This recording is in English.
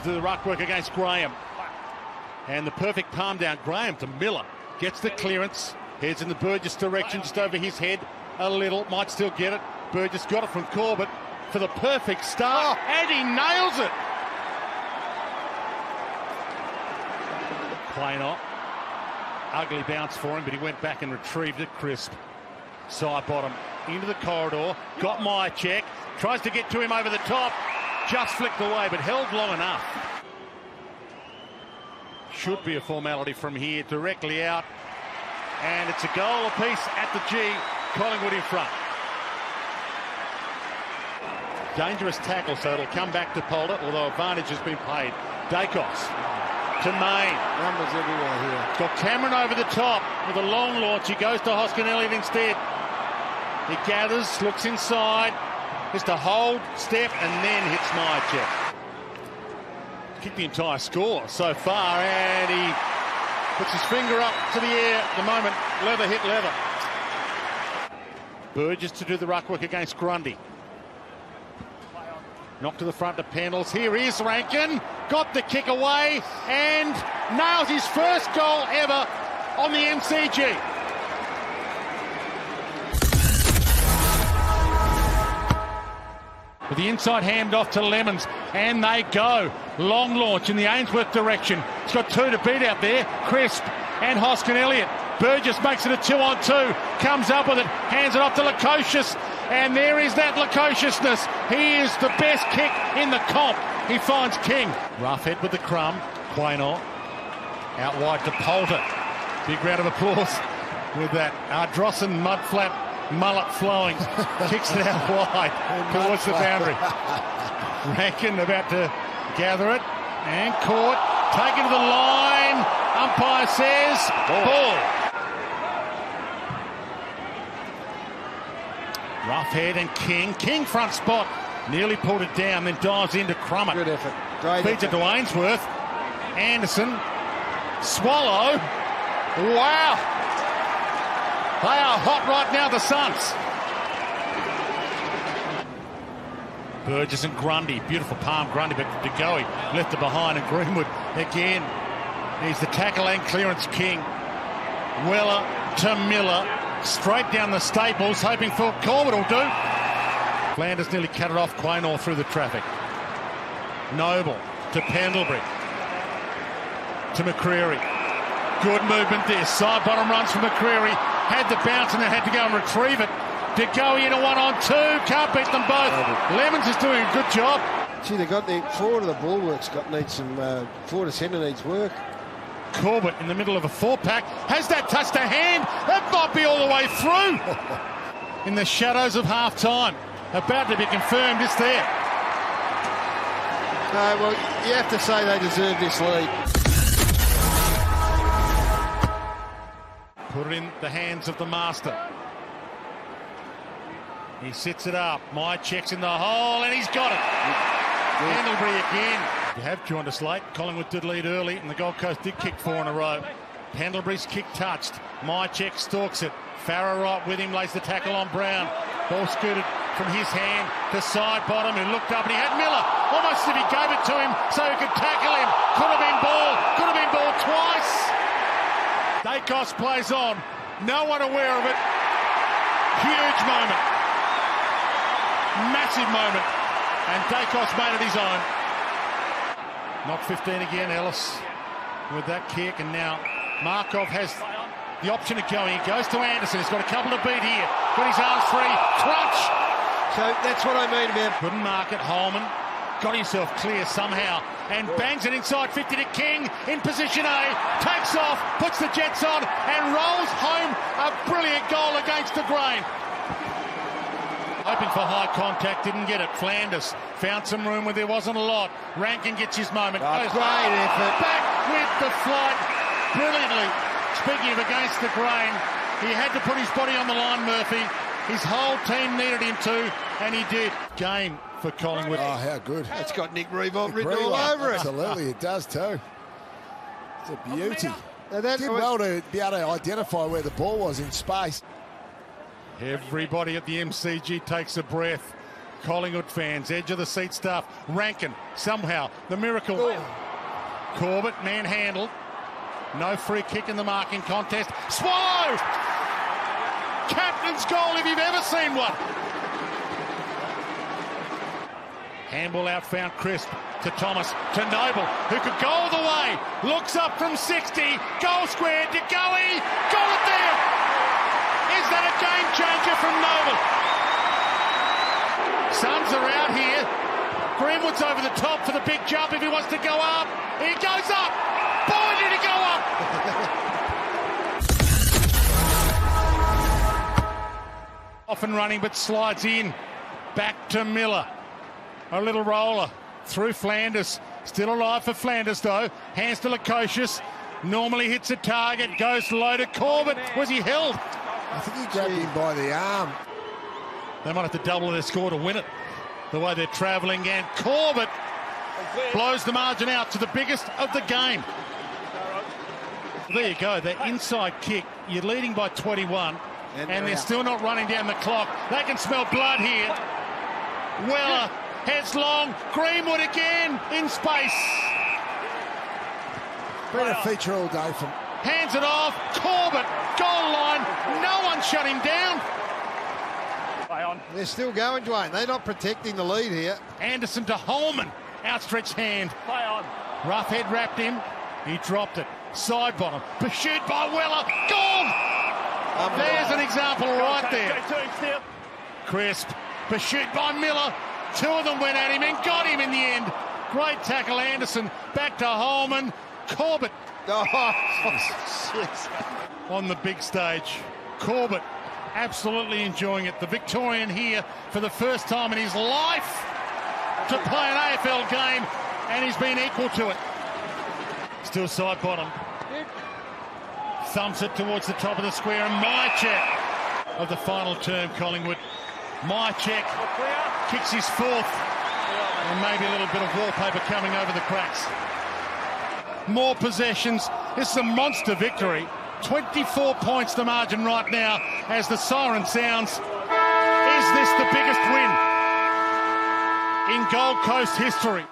do the ruck work against Graham. And the perfect palm down. Graham to Miller. Gets the clearance. Heads in the Burgess direction, just over his head a little. Might still get it. Burgess got it from Corbett for the perfect start. And he nails it. Quaynor. Ugly bounce for him, but he went back and retrieved it crisp. Side bottom into the corridor. Got Myercheck. Tries to get to him over the top. Just flicked away, but held long enough. Should be a formality from here. Directly out. And it's a goal apiece at the G. Collingwood in front. Dangerous tackle, so it'll come back to Polder, although advantage has been paid. Dacos to Main. Numbers everywhere here. Got Cameron over the top with a long launch. He goes to Hoskin-Elliott instead. He gathers, looks inside. Just a hold, step, and then hits Myercheck. Kicked the entire score so far, and he puts his finger up to the air at the moment. Leather hit leather. Burgess to do the ruck work against Grundy. Knocked to the front to Pendles. Here is Rankin. Got the kick away and nails his first goal ever on the MCG. With the inside hand off to Lemons, and they go. Long launch in the Ainsworth direction. He's got two to beat out there. Crisp and Hoskin-Elliott. Burgess makes it a 2-on-2. Comes up with it, hands it off to Lukosius. And there is that Lukosiousness. He is the best kick in the comp. He finds King. Roughhead with the crumb. Quaynor out wide to Poulter. Big round of applause with that Ardrossan mudflap mullet flowing. Kicks it out wide towards the boundary. Rankin about to gather it and caught. Taken to the line. Umpire says ball. Roughhead and King. King front spot. Nearly pulled it down, then dives into Crummett. Good effort. Great Feeds effort. it to Ainsworth. Anderson. Swallow. Wow. They are hot right now, the Suns. Burgess and Grundy. Beautiful palm, Grundy, but De Goey left it behind, and Greenwood again. He's the tackle and clearance king. Weller to Miller. Straight down the staples, hoping for Corbett will do. Flanders nearly cut it off. Quaynor through the traffic. Noble to Pendlebury. To McCreary. Good movement there. Side bottom runs from McCreary. Had the bounce and then had to go and retrieve it. De Goey in a 1-on-2. Can't beat them both. Lemons is doing a good job. Gee, they got the forward of the bulwarks. Needs some forward centre needs work. Corbett in the middle of a four-pack. Has that touched a hand? That might be all the way through. In the shadows of half-time. About to be confirmed, it's there. Well, you have to say they deserve this lead. Put it in the hands of the master. He sits it up. Myercheck's in the hole, and he's got it. Pendlebury again. You have joined us late. Collingwood did lead early, and the Gold Coast did kick 4 in a row. Pendlebury's kick touched. Myercheck stalks it. Farrer right with him, lays the tackle on Brown. Ball scooted from his hand to side bottom, who looked up, and he had Miller. Almost as if he gave it to him so he could tackle him. Could have been ball. Could have been ball twice. Dacos plays on. No one aware of it. Huge moment. Massive moment. And Dacos made it his own. Not 15 again, Ellis with that kick, and now Markov has the option of going. He goes to Anderson. He's got a couple to beat here. Got his arms free. Crunch. So that's what I mean about. Couldn't mark it. Holman got himself clear somehow and bangs it inside 50 to King in position A. Takes off, puts the Jets on, and rolls home a brilliant goal against the grain. Hoping for high contact, didn't get it. Flanders found some room where there wasn't a lot. Rankin gets his moment. Great effort. Back with the flight brilliantly. Speaking of against the grain, he had to put his body on the line, Murphy. His whole team needed him to, and he did. Game for Collingwood. Oh, how good. It's got Nick Revolt written all over it. Absolutely, it does too. It's a beauty. Now that Did well to be able to identify where the ball was in space. Everybody at the MCG takes a breath. Collingwood fans, edge of the seat stuff. Rankin, somehow, the miracle. Oh. Corbett, manhandled. No free kick in the marking contest. Swallow! Captain's goal if you've ever seen one. Handball out, found Crisp to Thomas, to Noble, who could go all the way. Looks up from 60, goal square, De Goey, got it there. Is that a game changer from Noble? Suns are out here. Greenwood's over the top for the big jump if he wants to go up. He goes up. Boy, did he go up. Off and running, but slides in. Back to Miller. A little roller through Flanders. Still alive for Flanders, though. Hands to Lukosius. Normally hits a target. Goes low to Corbett. Was he held? I think he grabbed him by the arm. They might have to double their score to win it, the way they're travelling. And Corbett blows the margin out to the biggest of the game. There you go, that inside kick. You're leading by 21, and they're still not running down the clock. They can smell blood here. Weller heads long. Greenwood again in space. Been a feature all day from. Hands it off. Corbett, goal line. No one shut him down. They're still going, Dwayne. They're not protecting the lead here. Anderson to Holman. Outstretched hand. Play on. Rough head wrapped him. He dropped it. Side bottom. Pursued by Weller. Gone! There's an example right there. Crisp. Pursued by Miller. Two of them went at him and got him in the end. Great tackle, Anderson. Back to Holman. Corbett. Oh, shit. On the big stage. Corbett absolutely enjoying it. The Victorian here for the first time in his life to play an AFL game, and he's been equal to it. Still side bottom. Thumps it towards the top of the square, and Mychek of the final term, Collingwood. Mychek kicks his fourth, and maybe a little bit of wallpaper coming over the cracks. More possessions. This is a monster victory. 24 points the margin right now as the siren sounds. Is this the biggest win in Gold Coast history?